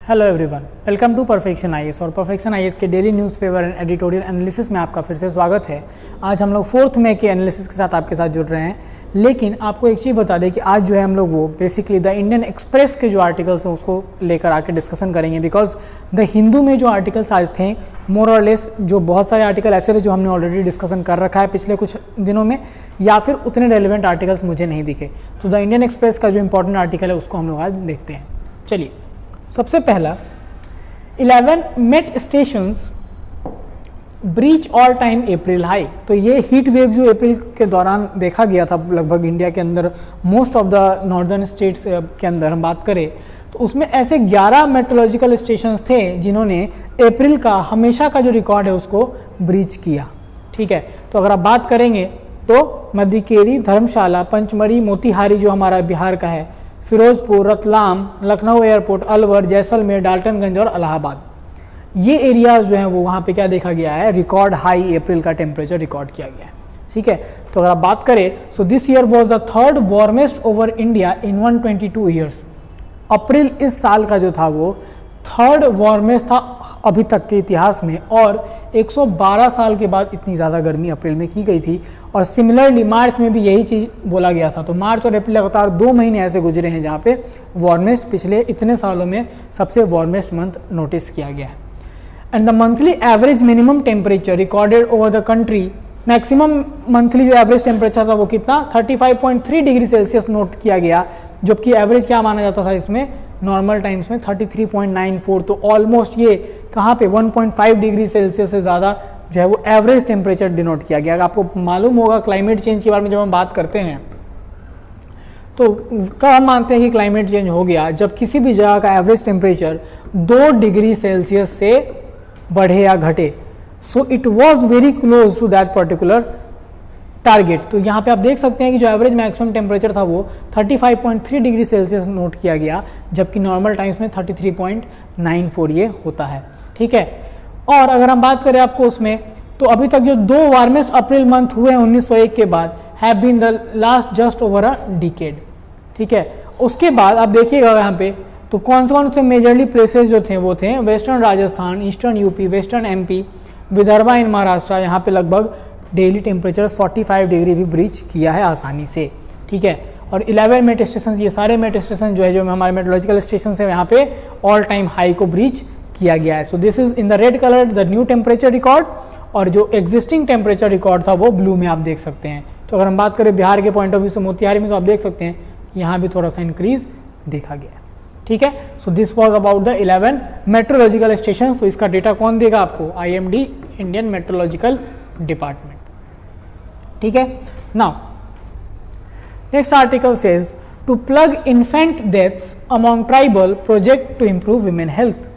Hello everyone, welcome to perfection IAS और perfection IAS के daily newspaper and editorial analysis में आपका फिर से स्वागत है। आज हम लोग 4 मई के एनालिसिस के साथ आपके साथ जुड़ रहे हैं, लेकिन आपको एक चीज़ बता दें कि आज जो है हम लोग वो बेसिकली द इंडियन एक्सप्रेस के जो आर्टिकल्स हैं उसको लेकर आके डिस्कशन करेंगे। बिकॉज द हिंदू में जो आर्टिकल्स आज थे मोर और लेस जो बहुत सारे आर्टिकल ऐसे थे जो हमने ऑलरेडी डिस्कशन कर रखा है पिछले कुछ दिनों में, या फिर उतने रेलिवेंट आर्टिकल्स मुझे नहीं दिखे। तो द इंडियन एक्सप्रेस का जो इंपॉर्टेंट आर्टिकल है उसको हम लोग आज देखते हैं। चलिए, सबसे पहला 11 met stations breach all time April high. तो ये हीट वेव जो अप्रैल के दौरान देखा गया था लगभग इंडिया के अंदर most of the northern states के अंदर हम बात करें तो उसमें ऐसे 11 मेट्रोलॉजिकल स्टेशंस थे जिन्होंने अप्रैल का हमेशा का जो रिकॉर्ड है उसको ब्रीच किया। ठीक है, तो अगर आप बात करेंगे तो मधिकेरी, धर्मशाला, पंचमढ़ी, मोतिहारी जो हमारा बिहार का है, फिरोजपुर, रतलाम, लखनऊ एयरपोर्ट, अलवर, जैसलमेर, डाल्टनगंज और इलाहाबाद, ये एरियाज जो हैं वो वहाँ पे क्या देखा गया है, रिकॉर्ड हाई अप्रैल का टेम्परेचर रिकॉर्ड किया गया है। ठीक है, तो अगर आप बात करें so this year was the third warmest over India in 122 years. अप्रैल इस साल का जो था वो थर्ड वार्मेस्ट था अभी तक के इतिहास में, और 112 साल के बाद इतनी ज़्यादा गर्मी अप्रैल में की गई थी। और सिमिलरली मार्च में भी यही चीज़ बोला गया था। तो मार्च और अप्रैल लगातार 2 महीने ऐसे गुजरे हैं जहाँ पे वार्मेस्ट पिछले इतने सालों में सबसे वार्मेस्ट मंथ नोटिस किया गया है। And the monthly average minimum temperature recorded over the country, maximum monthly जो एवरेज टेम्परेचर था वो कितना 35.3 डिग्री सेल्सियस नोट किया गया, जबकि एवरेज क्या माना जाता था इसमें नॉर्मल टाइम्स में 33.94। तो ऑलमोस्ट ये कहाँ पे 1.5 डिग्री सेल्सियस से ज़्यादा जो है वो एवरेज टेम्परेचर डिनोट किया गया। अगर आपको मालूम होगा क्लाइमेट चेंज के बारे में जब हम बात करते हैं तो कब हम मानते हैं कि क्लाइमेट चेंज हो गया, जब किसी भी जगह का एवरेज टेम्परेचर 2 डिग्री सेल्सियस से बढ़े या घटे। So it was very close to that particular target. तो यहाँ पे आप देख सकते हैं कि जो एवरेज मैक्सिमम टेम्परेचर था वो 35.3 डिग्री सेल्सियस नोट किया गया, जबकि नॉर्मल टाइम्स में 33.94 ये होता है। ठीक है, और अगर हम बात करें आपको उसमें तो अभी तक जो 2 वार्मेस्ट अप्रैल मंथ हुए हैं 1901 के बाद have been the last just over a decade. ठीक है, उसके बाद आप देखिएगा यहाँ पे तो कौन से मेजरली प्लेसेस जो थे वो थे western Rajasthan, eastern UP, western MP, Vidarbha in Maharashtra. यहाँ पे लगभग डेली टेम्परेचर 45 डिग्री भी ब्रीच किया है आसानी से। ठीक है, और 11 मेट स्टेशन, ये सारे मेट स्टेशन जो है जो हमारे मेट्रोलॉजिकल स्टेशन है यहाँ पे ऑल टाइम हाई को ब्रीच किया गया है। So this is in the red colour the new temperature record, और जो एग्जिस्टिंग टेम्परेचर रिकॉर्ड था वो ब्लू में आप देख सकते हैं। तो अगर हम बात करें बिहार के पॉइंट ऑफ व्यू से मोतिहारी में तो आप देख सकते हैं यहाँ भी थोड़ा सा इंक्रीज देखा गया है। ठीक है, so this was about the 11 meteorological station. तो इसका डेटा कौन देगा आपको, IMD, इंडियन मेट्रोलॉजिकल डिपार्टमेंट। ठीक है, now next article says to plug infant deaths among tribal project to improve women health.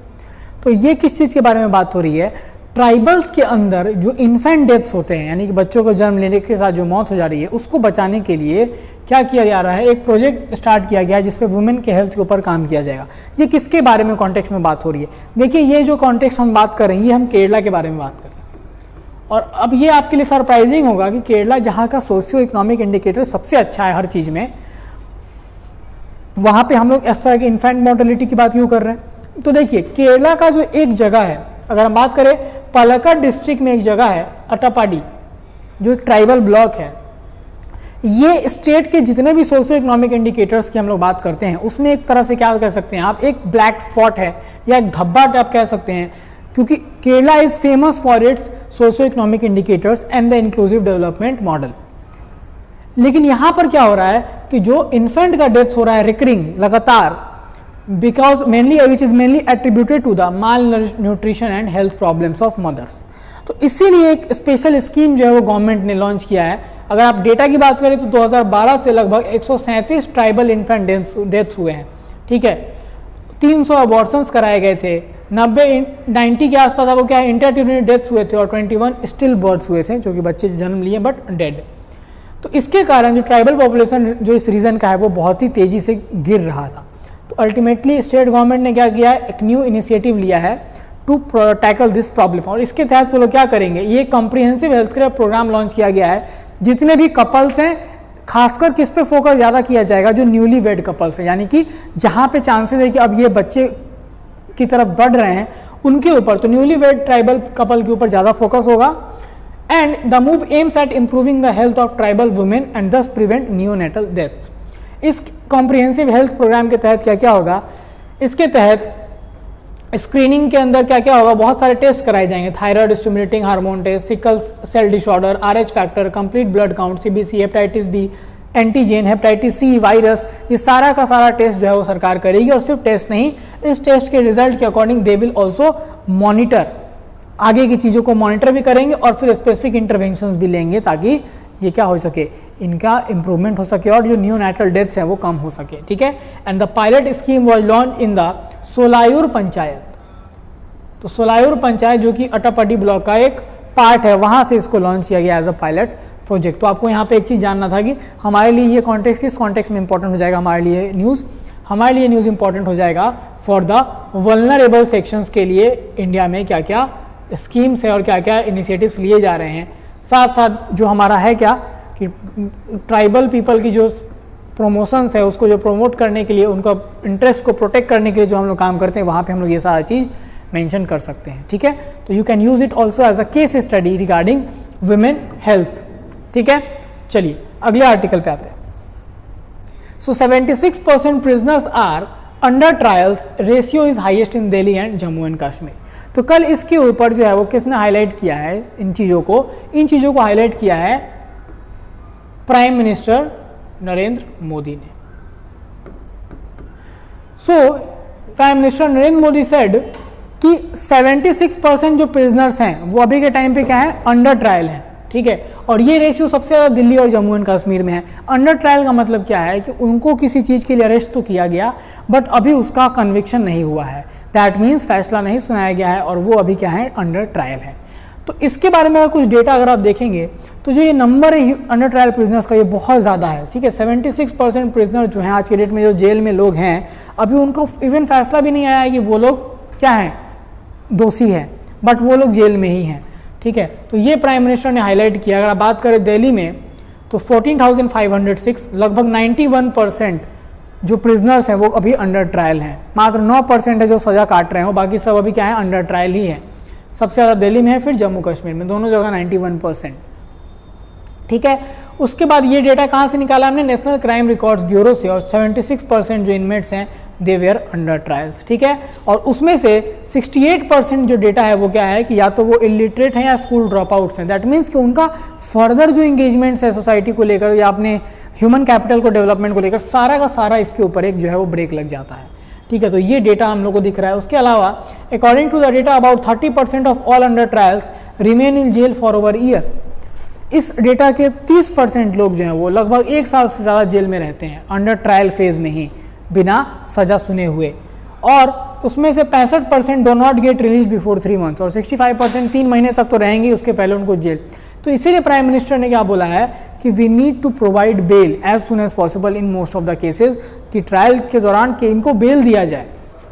तो ये किस चीज़ के बारे में बात हो रही है, ट्राइबल्स के अंदर जो इन्फेंट डेथ्स होते हैं यानी कि बच्चों को जन्म लेने के साथ जो मौत हो जा रही है उसको बचाने के लिए क्या किया जा रहा है, एक प्रोजेक्ट स्टार्ट किया गया है जिसपे वुमेन के हेल्थ के ऊपर काम किया जाएगा। ये किसके बारे में कॉन्टेक्स्ट में बात हो रही है, देखिए ये जो कॉन्टेक्स्ट हम बात कर रहे हैं ये हम केरला के बारे में बात कर रहे हैं। और अब ये आपके लिए सरप्राइजिंग होगा कि केरला जहाँ का सोशियो इकोनॉमिक इंडिकेटर सबसे अच्छा है हर चीज़ में, वहाँ पे हम लोग इस तरह की इन्फेंट मोर्टेलिटी की बात क्यों कर रहे हैं। तो देखिए केरला का जो एक जगह है, अगर हम बात करें पलक्कड़ डिस्ट्रिक्ट में एक जगह है अट्टापाडी जो एक ट्राइबल ब्लॉक है, ये स्टेट के जितने भी सोशियो इकोनॉमिक इंडिकेटर्स की हम लोग बात करते हैं उसमें एक तरह से क्या कह सकते हैं आप, एक ब्लैक स्पॉट है या एक धब्बा आप कह सकते हैं, क्योंकि Kerala is famous for its socio economic indicators and the inclusive development model. लेकिन यहाँ पर क्या हो रहा है कि जो इन्फेंट का डेथ हो रहा है रिकरिंग लगातार, because mainly which is mainly attributed to the malnutrition and health problems of mothers. तो इसीलिए एक स्पेशल स्कीम जो है वो गवर्नमेंट ने लॉन्च किया है। अगर आप डेटा की बात करें तो 2012 से लगभग 137 ट्राइबल इन्फेंट डेथ्स हुए हैं। ठीक है, 300 अबॉर्शंस कराए गए थे, 90 के आसपास आपको क्या है इंटरट्यूनिटी डेथ्स हुए थे, और 21 स्टिल बर्थ्स हुए थे जो कि बच्चे जन्म लिए बट डेड। तो इसके कारण जो ट्राइबल पॉपुलेशन जो इस रीजन का है वो बहुत ही तेजी से गिर रहा था। तो अल्टीमेटली स्टेट गवर्नमेंट ने क्या किया है, एक न्यू इनिशिएटिव लिया है टू टैकल दिस प्रॉब्लम, और इसके तहत वो लोग क्या करेंगे, ये comprehensive health care programme launch किया गया है। जितने भी कपल्स हैं खासकर किस पे फोकस ज़्यादा किया जाएगा, जो न्यूली वेड कपल्स हैं, यानी कि जहाँ पे चांसेस है कि अब ये बच्चे की तरफ बढ़ रहे हैं उनके ऊपर, तो न्यूली वेड ट्राइबल कपल के ऊपर ज़्यादा फोकस होगा। And the move aims at improving the health of tribal women and दस प्रिवेंट नियोनेटल डेथ। इस कॉम्प्रिहेंसिव हेल्थ प्रोग्राम के तहत क्या क्या होगा, इसके तहत स्क्रीनिंग के अंदर क्या क्या होगा, बहुत सारे टेस्ट कराए जाएंगे, thyroid stimulating hormone test, sickle cell disorder, RH factor, complete blood count, CBC, hepatitis B, antigen, hepatitis C, virus, ये सारा का सारा टेस्ट जो है वो सरकार करेगी। और सिर्फ टेस्ट नहीं, इस टेस्ट के रिजल्ट के according they will also monitor, आगे की चीज़ों को मॉनिटर भी करेंगे और फिर स्पेसिफिक इंटरवेंशंस भी लेंगे ताकि ये क्या हो सके, इनका इंप्रूवमेंट हो सके और जो न्यूनेटल डेथ्स हैं वो कम हो सके। ठीक है। And the pilot scheme was launch in the Solayur panchayat. तो सोलायूर पंचायत जो कि अटापट्टी ब्लॉक का एक पार्ट है, वहां से इसको लॉन्च किया गया एज अ पायलट प्रोजेक्ट। तो आपको यहाँ पे एक चीज़ जानना था कि हमारे लिए ये कॉन्टेक्स्ट किस कॉन्टेक्स्ट में इंपॉर्टेंट हो जाएगा, हमारे लिए न्यूज़ इंपॉर्टेंट हो जाएगा फॉर द वल्नरेबल सेक्शंस के लिए इंडिया में क्या क्या स्कीम्स है और क्या क्या इनिशिएटिव्स लिए जा रहे हैं। साथ साथ जो हमारा है क्या कि ट्राइबल पीपल की जो प्रमोशंस है उसको जो प्रमोट करने के लिए, उनका इंटरेस्ट को प्रोटेक्ट करने के लिए जो हम लोग काम करते हैं, वहाँ पे हम लोग ये सारा चीज़ मेंशन कर सकते हैं। ठीक है। तो you can use it also as a case study regarding women health. ठीक है। चलिए अगले आर्टिकल पे आते हैं। So 76% prisoners are under trials, ratio is highest in Delhi and Jammu and Kashmir. तो कल इसके ऊपर जो है वो किसने हाईलाइट किया है, इन चीज़ों को हाईलाइट किया है प्राइम मिनिस्टर नरेंद्र मोदी ने। So prime minister Narendra Modi said कि 76% जो प्रिजनर्स हैं वो अभी के टाइम पे क्या है, अंडर ट्रायल हैं। ठीक है। और ये रेशियो सबसे ज़्यादा दिल्ली और जम्मू एंड कश्मीर में है। अंडर ट्रायल का मतलब क्या है कि उनको किसी चीज़ के लिए अरेस्ट तो किया गया बट अभी उसका कन्विक्शन नहीं हुआ है, दैट मीन्स फैसला नहीं सुनाया गया है और वो अभी क्या है, अंडर ट्रायल है। तो इसके बारे में कुछ डेटा अगर आप देखेंगे तो जो ये नंबर है अंडर ट्रायल प्रिजनर्स का, ये बहुत ज़्यादा है। ठीक है। 76% प्रिजनर जो हैं आज के डेट में जो जेल में लोग हैं, अभी उनको इवन फैसला भी नहीं आया है कि वो लोग क्या हैं, दोषी हैं, बट वो लोग जेल में ही हैं। ठीक है। तो ये प्राइम मिनिस्टर ने हाईलाइट किया। अगर आप बात करें दिल्ली में तो 14,506, लगभग 91% जो प्रिजनर्स हैं वो अभी अंडर ट्रायल हैं। मात्र 9% है जो सज़ा काट रहे हो, बाकी सब अभी क्या है, अंडर ट्रायल ही है। सबसे ज़्यादा दिल्ली में है, फिर जम्मू कश्मीर में, दोनों जगह 91%। ठीक है। उसके बाद ये डेटा कहाँ से निकाला हमने, नेशनल क्राइम रिकॉर्ड्स ब्यूरो से, और 76% जो इनमेट्स हैं दे वेयर अंडर ट्रायल्स। ठीक है। और उसमें से 68% जो डेटा है वो क्या है कि या तो वो इलिटरेट हैं या स्कूल ड्रॉप आउट्स हैं। दैट मीन्स कि उनका फर्दर जो इंगेजमेंट्स है सोसाइटी को लेकर या अपने ह्यूमन कैपिटल को डेवलपमेंट को लेकर, सारा का सारा इसके ऊपर एक जो है वो ब्रेक लग जाता है। ठीक है। तो ये डेटा हम लोग को दिख रहा है। उसके अलावा according to the data about 30% of all under trials remain in jail for over year. इस डेटा के 30% लोग जो हैं वो लगभग 1 साल से ज़्यादा जेल में रहते हैं, अंडर ट्रायल फेज में ही, बिना सजा सुने हुए। और उसमें से 65% do not get release before 3 months और 65% 3 महीने तक तो रहेंगे, उसके पहले उनको जेल। तो इसीलिए प्राइम मिनिस्टर ने क्या बोला है कि we need to provide bail as soon as possible in most of the cases, कि ट्रायल के दौरान कि इनको बेल दिया जाए,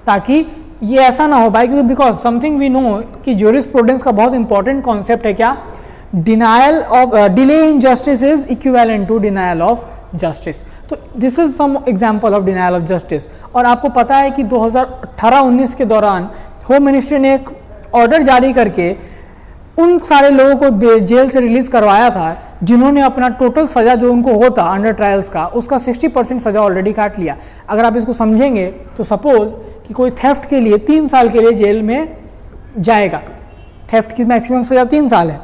ताकि ये ऐसा ना हो भाई, क्योंकि बिकॉज समथिंग वी नो कि ज्यूरिस्प्रूडेंस का बहुत इंपॉर्टेंट कॉन्सेप्ट है क्या, denial of delay in justice is equivalent to denial of justice. तो this is some example of denial of justice. और आपको पता है कि 2018-19 के दौरान होम मिनिस्ट्री ने एक ऑर्डर जारी करके उन सारे लोगों को जेल से रिलीज करवाया था जिन्होंने अपना टोटल सजा जो उनको होता अंडर ट्रायल्स का, उसका 60% सजा ऑलरेडी काट लिया। अगर आप इसको समझेंगे तो सपोज कि कोई थेफ्ट के लिए 3 साल के लिए जेल में जाएगा, थेफ्ट की मैक्सिमम सजा 3 साल है।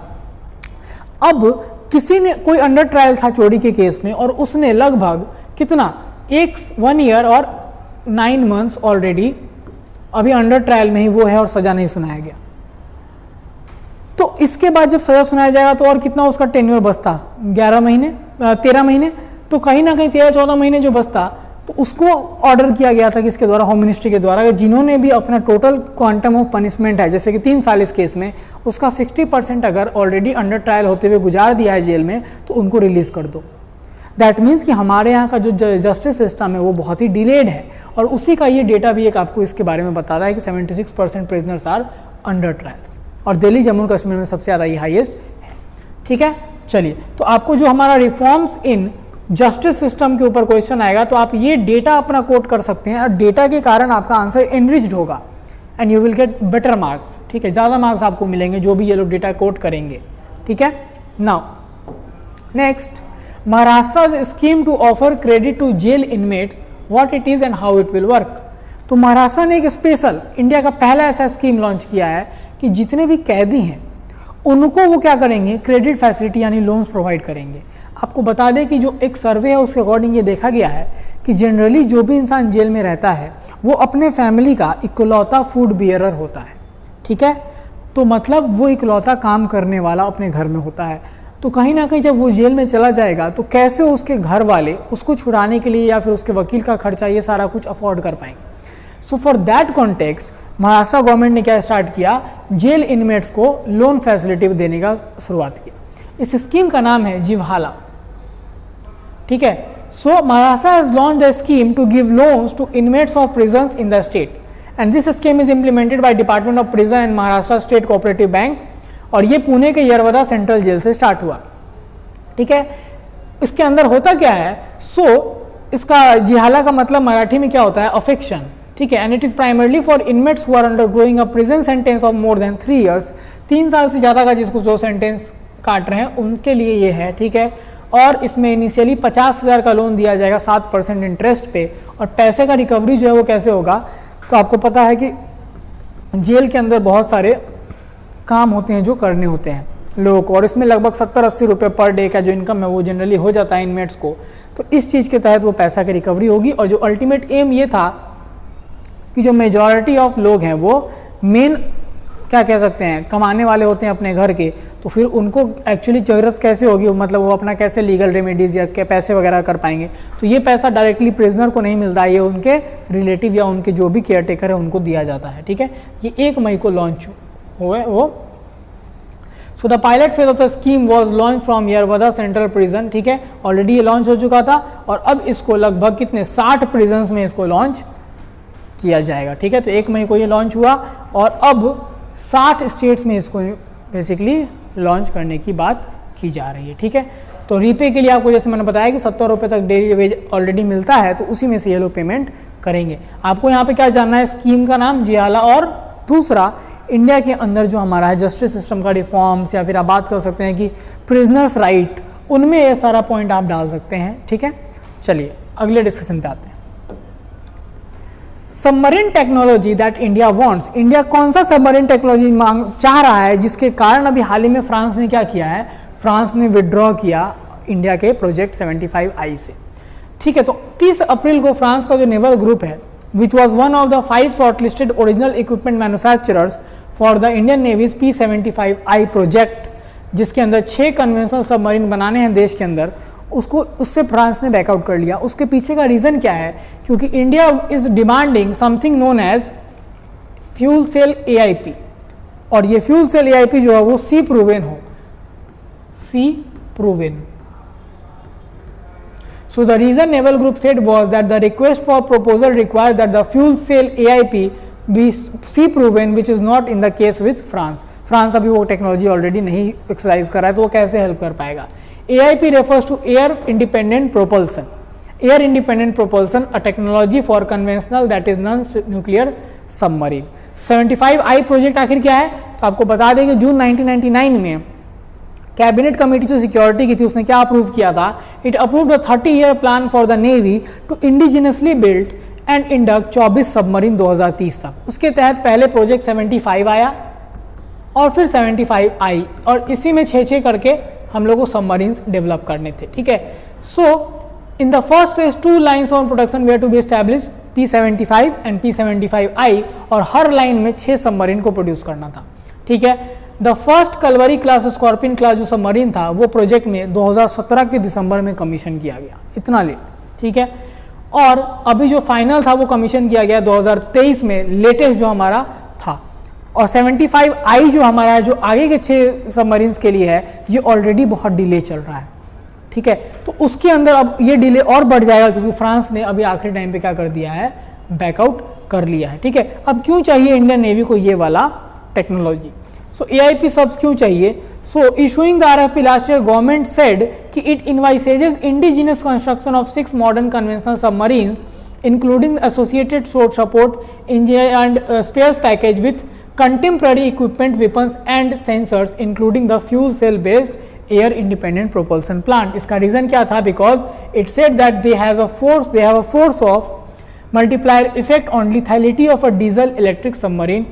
अब किसी ने कोई अंडर ट्रायल था चोरी के केस में और उसने लगभग कितना 1 ईयर और 9 मंथ्स ऑलरेडी अभी अंडर ट्रायल में ही वो है और सजा नहीं सुनाया गया। तो इसके बाद जब सजा सुनाया जाएगा तो और कितना उसका टेन्योर बचता, 13 महीने, तो कहीं ना कहीं 13-14 महीने जो बचता, तो उसको ऑर्डर किया गया था किसके द्वारा, होम मिनिस्ट्री के द्वारा, जिन्होंने भी अपना टोटल क्वांटम ऑफ पनिशमेंट है जैसे कि 3 साल इस केस में, उसका 60% अगर ऑलरेडी अंडर ट्रायल होते हुए गुजार दिया है जेल में, तो उनको रिलीज कर दो। दैट मीन्स कि हमारे यहाँ का जो जस्टिस सिस्टम है वो बहुत ही डिलेड है, और उसी का ये डेटा भी एक आपको इसके बारे में बता रहा है कि 76% प्रिजनर्स आर अंडर ट्रायल्स, और दिल्ली जम्मू कश्मीर में सबसे ज़्यादा ये हाईएस्ट है। ठीक है। चलिए, तो आपको जो हमारा रिफॉर्म्स इन जस्टिस सिस्टम के ऊपर क्वेश्चन आएगा तो आप ये डेटा अपना कोट कर सकते हैं, और डेटा के कारण आपका आंसर एनरिच्ड होगा and you will get better marks, ठीक है, ज़्यादा मार्क्स आपको मिलेंगे जो भी ये लोग डेटा कोट करेंगे, ठीक है। Now next, Maharashtra scheme to offer credit to jail inmates, what it is and how it will work. तो महाराष्ट्र ने एक स्पेशल, इंडिया का पहला ऐसा स्कीम लॉन्च किया है कि जितने भी कैदी हैं उनको वो क्या करेंगे, क्रेडिट फैसिलिटी यानी लोन्स प्रोवाइड करेंगे। आपको बता दें कि जो एक सर्वे है उसके अकॉर्डिंग ये देखा गया है कि जनरली जो भी इंसान जेल में रहता है वो अपने फैमिली का इकलौता फूड बियरर होता है, ठीक है। तो मतलब वो इकलौता काम करने वाला अपने घर में होता है। तो कहीं ना कहीं जब वो जेल में चला जाएगा तो कैसे उसके घर वाले उसको छुड़ाने के लिए या फिर उसके वकील का खर्चा ये सारा कुछ अफोर्ड कर पाएंगे। So for that context Maharashtra government ने क्या स्टार्ट किया, जेल इनमेट्स को लोन फैसिलिटी देने का शुरुआत किया। इस स्कीम का नाम है जिव्हाला, ठीक है। So Maharashtra has launched a scheme to give loans to inmates of prisons in the state and this scheme is implemented by department of prison and Maharashtra state cooperative bank, और ये पुणे के यरवदा सेंट्रल जेल से start हुआ, ठीक है। इसके अंदर होता क्या है, इसका जिहाला का मतलब मराठी में क्या होता है, अफेक्शन, ठीक है। And it is primarily for inmates who are undergoing a prison sentence of more than 3 years, 3 साल से ज़्यादा का जिसको जो सेंटेंस काट रहे हैं उनके लिए ये है, ठीक है। और इसमें इनिशियली 50,000 का लोन दिया जाएगा 7% इंटरेस्ट पे, और पैसे का रिकवरी जो है वो कैसे होगा, तो आपको पता है कि जेल के अंदर बहुत सारे काम होते हैं जो करने होते हैं लोगों को, और इसमें लगभग 70-80 रुपये पर डे का जो इनकम है वो जनरली हो जाता है इनमेट्स को। तो इस चीज़ के तहत वो पैसा की रिकवरी होगी, और जो अल्टीमेट एम ये था कि जो मेजॉरिटी ऑफ लोग हैं वो मेन क्या कह सकते हैं, कमाने वाले होते हैं अपने घर के, तो फिर उनको एक्चुअली ज़रूरत कैसे होगी, मतलब वो अपना कैसे लीगल रेमेडीज़ या क्या पैसे वगैरह कर पाएंगे। तो ये पैसा डायरेक्टली प्रिजनर को नहीं मिलता, ये उनके रिलेटिव या उनके जो भी केयर टेकर है उनको दिया जाता है, ठीक है। ये 1 मई को लॉन्च हुआ है वो। So the pilot phase of the scheme was launch from Yerawada central prison, ठीक है। ऑलरेडी ये लॉन्च हो चुका था, और अब इसको लगभग कितने 60 प्रिजन्स में इसको लॉन्च किया जाएगा, ठीक है। तो 1 मई को ये लॉन्च हुआ, और अब 60 स्टेट्स में इसको बेसिकली लॉन्च करने की बात की जा रही है, ठीक है। तो रीपे के लिए आपको जैसे मैंने बताया कि 70 रुपये तक डेली वेज ऑलरेडी मिलता है, तो उसी में से ये लोग पेमेंट करेंगे। आपको यहाँ पे क्या जानना है, स्कीम का नाम जिहाला, और दूसरा इंडिया के अंदर जो हमारा है जस्टिस सिस्टम का रिफॉर्म्स, या फिर आप बात कर सकते हैं कि प्रिजनर्स राइट, उनमें ये सारा पॉइंट आप डाल सकते हैं, ठीक है। चलिए अगले डिस्कशन पे आते हैं। Submarine technology that India wants, India कौन सा सबमरीन टेक्नोलॉजी चाह रहा है, जिसके कारण अभी हाल ही में फ्रांस ने क्या किया है, फ्रांस ने विड्रॉ किया इंडिया के प्रोजेक्ट 75I से, ठीक है। तो 30 अप्रैल को फ्रांस का जो नेवल ग्रुप है, which was one of the 5 shortlisted original equipment manufacturers for the Indian navy's P75I project, जिसके अंदर 6 कन्वेंशनल सबमरीन बनाने हैं देश के अंदर, उससे फ्रांस ने बैकआउट कर लिया। उसके पीछे का रीज़न क्या है, क्योंकि India is demanding something known as fuel cell AIP, और ये फ्यूल सेल AIP जो है वो सी प्रूवन हो, सी proven. So the reason naval group said was that the request for proposal required that the fuel cell AIP be sea proven, which is not in the case with France. France अभी वो technology already नहीं exercise कर रहा है, तो वो कैसे help कर पाएगा। AIP refers to air independent propulsion. Air independent propulsion, a technology for conventional that is non-nuclear submarine. 75I project आखिर क्या है, तो आपको बता दें कि जून 1999 में कैबिनेट कमेटी जो सिक्योरिटी की थी उसने क्या अप्रूव किया था, it approved a 30-year plan for the navy to indigenously build and induct 24 submarine 2030 तक। उसके तहत पहले प्रोजेक्ट 75 आया और फिर 75I, और इसी में 6 करके हम लोग को सबमरीन्स डेवलप करने थे, ठीक है। So in the first phase 2 lines on production were to be establish, P75 and P75I, और हर लाइन में 6 सबमरीन को प्रोड्यूस करना था, ठीक है। The first Kalvari class Scorpion class जो सबमरीन था वो प्रोजेक्ट में 2017 के दिसंबर में कमीशन किया गया, इतना लेट, ठीक है। और अभी जो फाइनल था वो कमीशन किया गया 2023 में, लेटेस्ट जो हमारा था। और 75I जो हमारा है, जो आगे के 6 सबमरीन्स के लिए है, ये ऑलरेडी बहुत डिले चल रहा है, ठीक है। तो उसके अंदर अब ये डिले और बढ़ जाएगा, क्योंकि फ्रांस ने अभी आखिरी टाइम पे क्या कर दिया है, बैकआउट कर लिया है, ठीक है। अब क्यों चाहिए इंडियन नेवी को ये वाला टेक्नोलॉजी, सो AIP सब्स क्यों चाहिए। So issuing the RFP last year government said कि it envisages indigenous construction of 6 modern conventional submarines including associated sword support, engineer and spares package with contemporary equipment, weapons and sensors, including the fuel cell based air independent propulsion plant. इसका reason क्या था? Because it said that they have a force of multiplier effect on lethality of a diesel electric submarine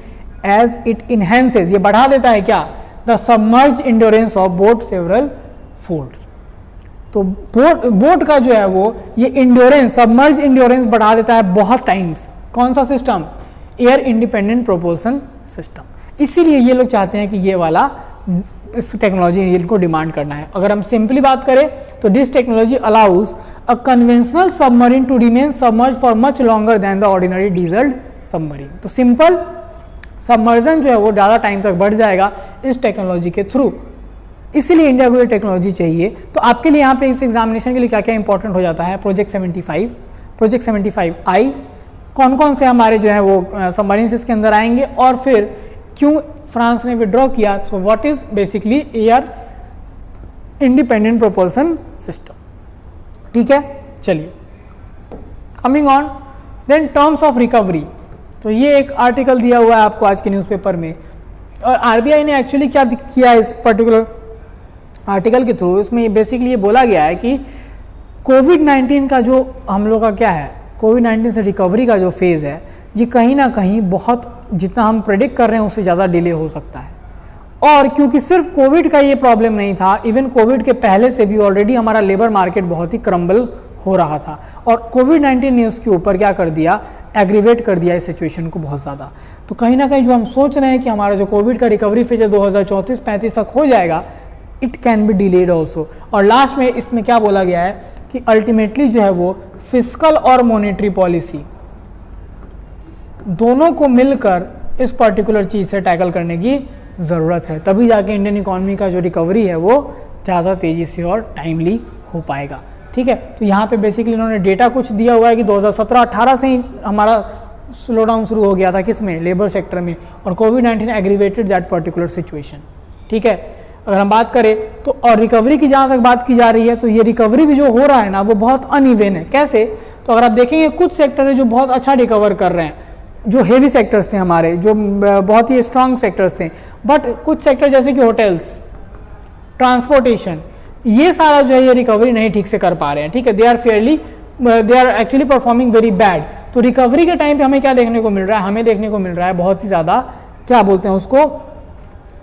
as it enhances, ये बढ़ा देता है क्या? The submerged endurance of boat several folds. तो boat का जो है वो ये इंड्योरेंस, सबमर्ज इंड्योरेंस बढ़ा देता है बहुत टाइम्स. कौन सा system? Air independent propulsion system. इसीलिए ये लोग चाहते हैं कि ये वाला इस टेक्नोलॉजी इनको डिमांड करना है. अगर हम सिंपली बात करें तो this technology allows a conventional submarine to remain submerge for much longer than the ordinary diesel submarine. तो सिंपल सबमर्जन जो है वो ज़्यादा टाइम तक बढ़ जाएगा इस टेक्नोलॉजी के थ्रू. इसीलिए इंडिया को ये टेक्नोलॉजी चाहिए. तो आपके लिए यहाँ पे इस एग्जामिनेशन के लिए क्या क्या इंपॉर्टेंट हो जाता है? प्रोजेक्ट 75 आई, कौन कौन से हमारे जो है वो सबमरीन्स इसके अंदर आएंगे और फिर क्यों फ्रांस ने विड्रॉ किया. So what is basically air independent propulsion system. ठीक है, चलिए coming on then terms of recovery. तो ये एक आर्टिकल दिया हुआ है आपको आज के न्यूज़पेपर में, और आरबीआई ने एक्चुअली क्या किया इस पर्टिकुलर आर्टिकल के थ्रू, इसमें बेसिकली ये बोला गया है कि कोविड-19 का जो हम लोग का क्या है, कोविड-19 से रिकवरी का जो फेज़ है ये कहीं ना कहीं बहुत, जितना हम प्रेडिक्ट कर रहे हैं उससे ज़्यादा डिले हो सकता है. और क्योंकि सिर्फ कोविड का ये प्रॉब्लम नहीं था, इवन कोविड के पहले से भी ऑलरेडी हमारा लेबर मार्केट बहुत ही क्रम्बल हो रहा था, और कोविड-19 ने उसके ऊपर क्या कर दिया, एग्रीवेट कर दिया इस सिचुएशन को बहुत ज़्यादा. तो कहीं ना कहीं जो हम सोच रहे हैं कि हमारा जो कोविड का रिकवरी फेज है 2034-35 तक हो जाएगा, it can be delayed also. और लास्ट में इसमें क्या बोला गया है कि अल्टीमेटली जो है वो फिस्कल और मॉनेटरी पॉलिसी दोनों को मिलकर इस पर्टिकुलर चीज़ से टैकल करने की ज़रूरत है, तभी जाके इंडियन इकोनॉमी का जो रिकवरी है वो ज़्यादा तेज़ी से और टाइमली हो पाएगा. ठीक है, तो यहाँ पे बेसिकली इन्होंने डेटा कुछ दिया हुआ है कि 2017-18 से ही हमारा स्लो डाउन शुरू हो गया था, किसमें, लेबर सेक्टर में, और कोविड-19 एग्रीवेटेड दैट पर्टिकुलर सिचुएशन. ठीक है, अगर हम बात करें तो, और रिकवरी की जहाँ तक बात की जा रही है तो ये रिकवरी भी जो हो रहा है ना वो बहुत अनइवन है. कैसे? तो अगर आप देखेंगे कुछ सेक्टर है जो बहुत अच्छा रिकवर कर रहे हैं, जो हेवी सेक्टर्स थे हमारे, जो बहुत ही स्ट्रांग सेक्टर्स थे, बट कुछ सेक्टर जैसे कि होटल्स, ट्रांसपोर्टेशन, ये सारा जो है ये रिकवरी नहीं ठीक से कर पा रहे हैं. ठीक है, they are actually performing very bad. तो रिकवरी के टाइम पे हमें क्या देखने को मिल रहा है? हमें देखने को मिल रहा है बहुत ही ज़्यादा, क्या बोलते हैं उसको,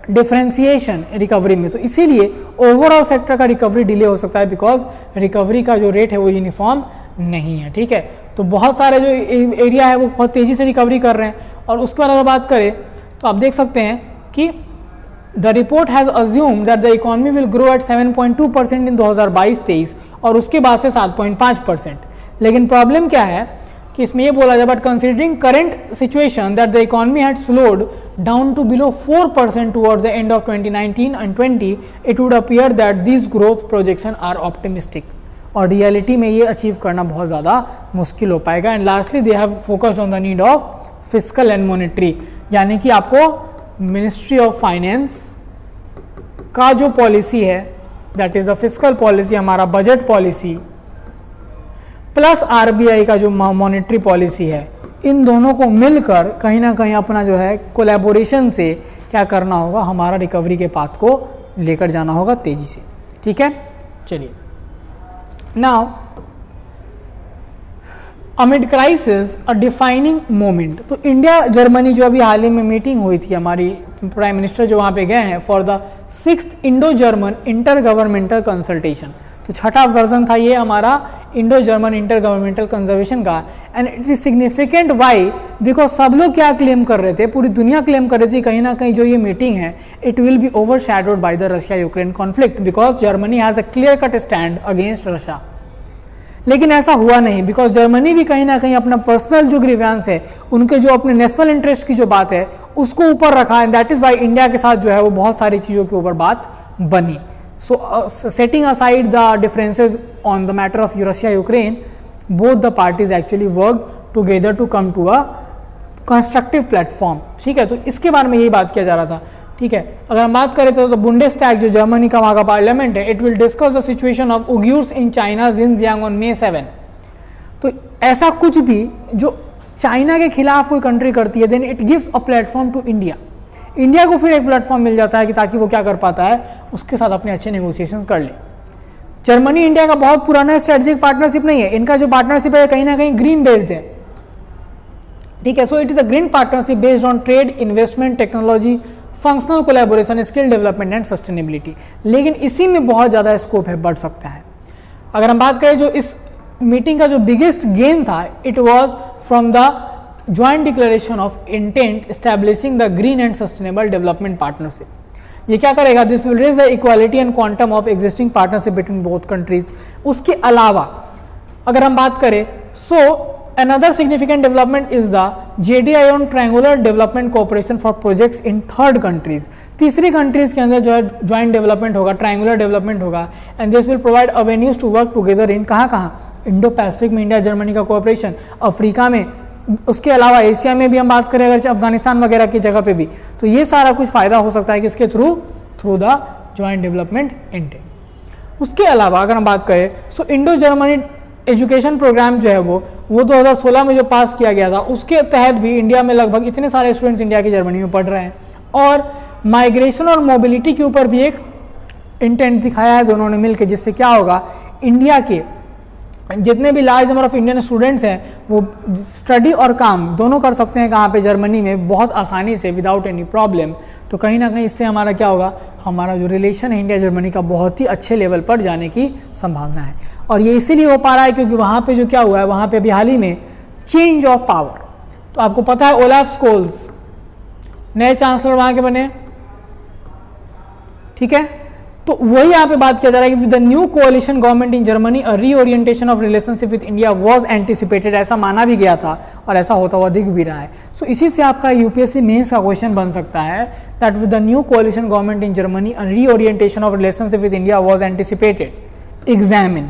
डिफरेंशिएशन रिकवरी में. तो इसीलिए ओवरऑल सेक्टर का रिकवरी डिले हो सकता है, बिकॉज रिकवरी का जो रेट है वो यूनिफॉर्म नहीं है. ठीक है, तो बहुत सारे जो एरिया है वो बहुत तेज़ी से रिकवरी कर रहे हैं. और उसके बाद अगर बात करें तो आप देख सकते हैं कि the report has assumed that the economy will grow at 7.2% इन 2022-23 और उसके बाद से 7.5%. लेकिन प्रॉब्लम क्या है कि इसमें ये बोला जाए, but considering current situation that the economy had slowed down to below 4% towards the end of 2019 and 20, it would appear that this growth projection are optimistic. और रियलिटी में ये अचीव करना बहुत ज़्यादा मुश्किल हो पाएगा. And lastly they have focused on the need of fiscal and monetary, यानी कि आपको मिनिस्ट्री ऑफ फाइनेंस का जो पॉलिसी है, that is the fiscal policy, हमारा बजट पॉलिसी, प्लस आरबीआई का जो मॉनेटरी पॉलिसी है, इन दोनों को मिलकर कहीं ना कहीं अपना जो है कोलैबोरेशन से क्या करना होगा, हमारा रिकवरी के पाथ को लेकर जाना होगा तेजी से. ठीक है, चलिए now amid crisis a defining moment. तो इंडिया जर्मनी जो अभी हाल ही में मीटिंग हुई थी, हमारी प्राइम मिनिस्टर जो वहाँ पे गए हैं for the 6th Indo German intergovernmental consultation. तो छठा वर्जन था ये हमारा Indo German intergovernmental conservation का. And it is significant why, because सब लोग क्या क्लेम कर रहे थे, पूरी दुनिया क्लेम कर रही थी कहीं ना कहीं जो ये मीटिंग है it will be overshadowed by the Russia Ukraine conflict, because Germany has a clear cut stand against Russia. लेकिन ऐसा हुआ नहीं, बिकॉज जर्मनी भी कहीं ना कहीं अपना पर्सनल जो ग्रीवेंस है, उनके जो अपने नेशनल इंटरेस्ट की जो बात है उसको ऊपर रखा है. दैट इज वाई इंडिया के साथ जो है वो बहुत सारी चीज़ों के ऊपर बात बनी. So setting aside the differences on the matter of Russia Ukraine, both the parties actually work together to come to a constructive platform. ठीक है, तो इसके बारे में यही बात किया जा रहा था. ठीक है, अगर हम बात करें तो बुंडेस्टैग जो जर्मनी का वहाँ का पार्लियामेंट है, it will discuss the situation of Uyghurs in China Xinjiang on May 7. तो ऐसा कुछ भी जो चाइना के खिलाफ कोई कंट्री करती है, then it gives a platform to India. India को फिर एक प्लेटफॉर्म मिल जाता है कि ताकि वो क्या कर पाता है, उसके साथ अपने अच्छे नेगोशिएशंस कर ले। जर्मनी इंडिया का बहुत पुराना स्ट्रेटेजिक पार्टनरशिप नहीं है, इनका जो पार्टनरशिप है कहीं ना कहीं ग्रीन बेस्ड है, ठीक है। So it is a green partnership based on trade, investment, technology, functional collaboration, skill development and sustainability. लेकिन इसी में बहुत ज़्यादा स्कोप है, बढ़ सकता है। अगर हम बात करें जो इस मीटिंग का जो बिगेस्ट गेन था, it was from the joint declaration of intent establishing the green and sustainable development partnership. ये क्या करेगा, this will raise the equality and quantum of existing partnership between both countries. उसके अलावा अगर हम बात करें, so another significant development is the JDI on triangular development cooperation for projects in third countries। तीसरी कंट्रीज के अंदर जो है ज्वाइंट डेवलपमेंट होगा, ट्रायंगुलर डेवलपमेंट होगा, and this will provide avenues to work together in कहाँ, इंडो पैसिफिक में India Germany का कोऑपरेशन, अफ्रीका में, उसके अलावा एशिया में भी हम बात करें अगर अफगानिस्तान वगैरह की जगह पे भी, तो ये सारा कुछ फायदा हो सकता है किसके through the joint development intent. उसके अलावा अगर हम बात करें, सो इंडो जर्मनी एजुकेशन प्रोग्राम जो है वो 2016 में जो पास किया गया था, उसके तहत भी इंडिया में लगभग इतने सारे स्टूडेंट्स इंडिया की जर्मनी में पढ़ रहे हैं। और माइग्रेशन और मोबिलिटी के ऊपर भी एक इंटेंट दिखाया है दोनों ने मिलकर, जिससे क्या होगा, इंडिया के जितने भी large number of Indian students हैं वो स्टडी और काम दोनों कर सकते हैं कहाँ पे, जर्मनी में, बहुत आसानी से, विदाउट एनी प्रॉब्लम। तो कहीं ना कहीं इससे हमारा क्या होगा, हमारा जो रिलेशन है इंडिया जर्मनी का बहुत ही अच्छे लेवल पर जाने की संभावना है। और ये इसीलिए हो पा रहा है क्योंकि वहाँ पे जो क्या हुआ है, वहाँ पे अभी हाल ही में चेंज ऑफ पावर, तो आपको पता है ओलाफ स्कोल्स नए चांसलर वहाँ के बने, ठीक है। तो वही यहाँ पे बात किया जा रहा है कि with the new कोalition government in Germany a reorientation of relationship with India was anticipated, ऐसा माना भी गया था और ऐसा होता हुआ दिख भी रहा है। सो इसी से आपका यूपीएससी मेंस का क्वेश्चन बन सकता है that with the new कोalition government in Germany a reorientation of relationship with India was anticipated, examine.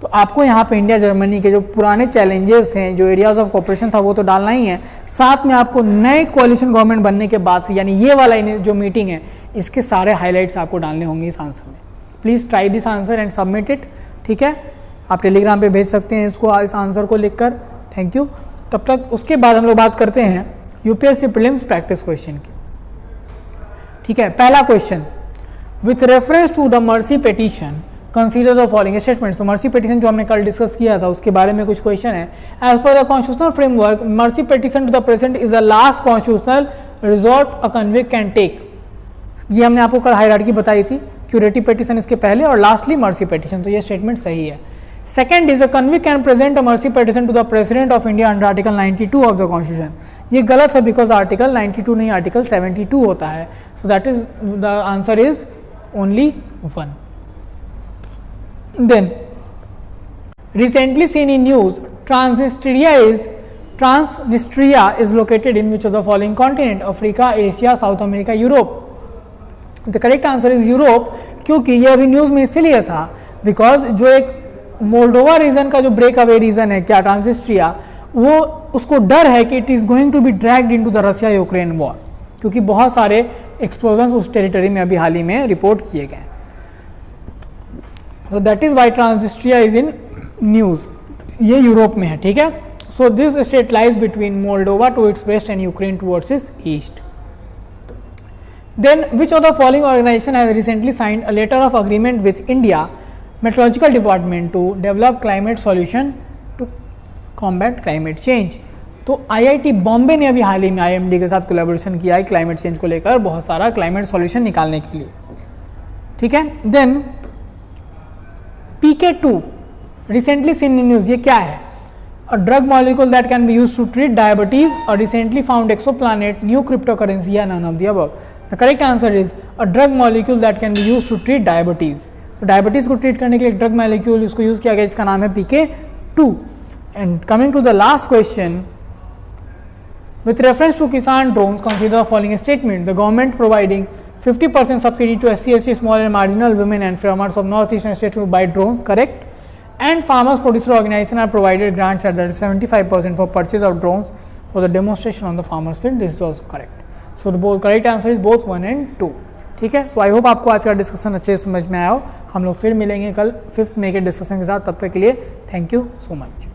तो आपको यहाँ पे इंडिया जर्मनी के जो पुराने चैलेंजेस थे, जो एरियाज ऑफ कोऑपरेशन था, वो तो डालना ही है, साथ में आपको नए कोalition गवर्नमेंट बनने के बाद से, यानी ये वाला जो मीटिंग है, इसके सारे हाइलाइट्स आपको डालने होंगे इस आंसर में। Please try this answer and submit it, ठीक है। आप टेलीग्राम पे भेज सकते हैं इसको, इस आंसर को लिखकर। Thank you. तब तक उसके बाद हम लोग बात करते हैं यूपीएससी प्रीलिम्स प्रैक्टिस क्वेश्चन की, ठीक है। पहला question, with reference to the mercy petition consider the following statements. तो मर्सी पिटीशन जो हमने कल डिस्कस किया था उसके बारे में कुछ क्वेश्चन है। As per the constitutional framework, mercy petition to the president is the last constitutional resort a convict can take. ये हमने आपको कल हायरार्की बताई थी, क्यूरेटिव पिटीशन इसके पहले और लास्टली मर्सी पिटीशन, तो ये स्टेटमेंट सही है। Second is a convict can present a mercy petition to the president of India under article 92 of the constitution. ये गलत है बिकॉज आर्टिकल 92 नहीं, आर्टिकल 72 होता है। So that is the answer is only 1। Then, recently seen in news, Transnistria is located in which of the following continent? Africa, Asia, South America, Europe. The correct answer is Europe, क्योंकि ये अभी news में इसीलिए था because जो एक Moldova reason का जो ब्रेक अवे रीजन है क्या, ट्रांसनिस्ट्रिया, वो उसको डर है कि it is going to be dragged into the Russia Ukraine war, क्योंकि बहुत सारे एक्सप्लोजन उस टेरिटरी में अभी हाल ही में रिपोर्ट किए गए। So that is why Transnistria is in news. ये यूरोप में है, ठीक है। So this state lies between Moldova to its west and Ukraine towards its east. Then which of the following organization has recently signed a letter of agreement with India Meteorological Department to develop climate solution to combat climate change? तो IIT Bombay ने अभी हाल ही में IMD के साथ collaboration किया है climate change को लेकर बहुत सारा क्लाइमेट सॉल्यूशन निकालने के लिए, ठीक है। Then PK2 recently seen in news, ये क्या है? A drug molecule that can be used to treat diabetes, a recently found exoplanet, new cryptocurrency, या none of the above. The correct answer is a drug molecule that can be used to treat diabetes. तो diabetes को treat करने के लिए drug molecule इसको use किया गया, इसका नाम है PK2. And coming to the last question, with reference to Kisan drones, consider the following statement: the government providing 50% subsidy to SC/ST, small and marginal women and farmers of northeastern states to buy drones, correct? And farmers producer organization are provided grants at 75% for purchase of drones for the demonstration on the farmers field. This is also correct. So the correct answer is both 1 and 2. ठीक है। सो I hope आपको आज का discussion अच्छे से समझ में आया हो। हम लोग फिर मिलेंगे कल 5 मई के डिस्कशन के साथ। तब तक के लिए थैंक यू सो मच।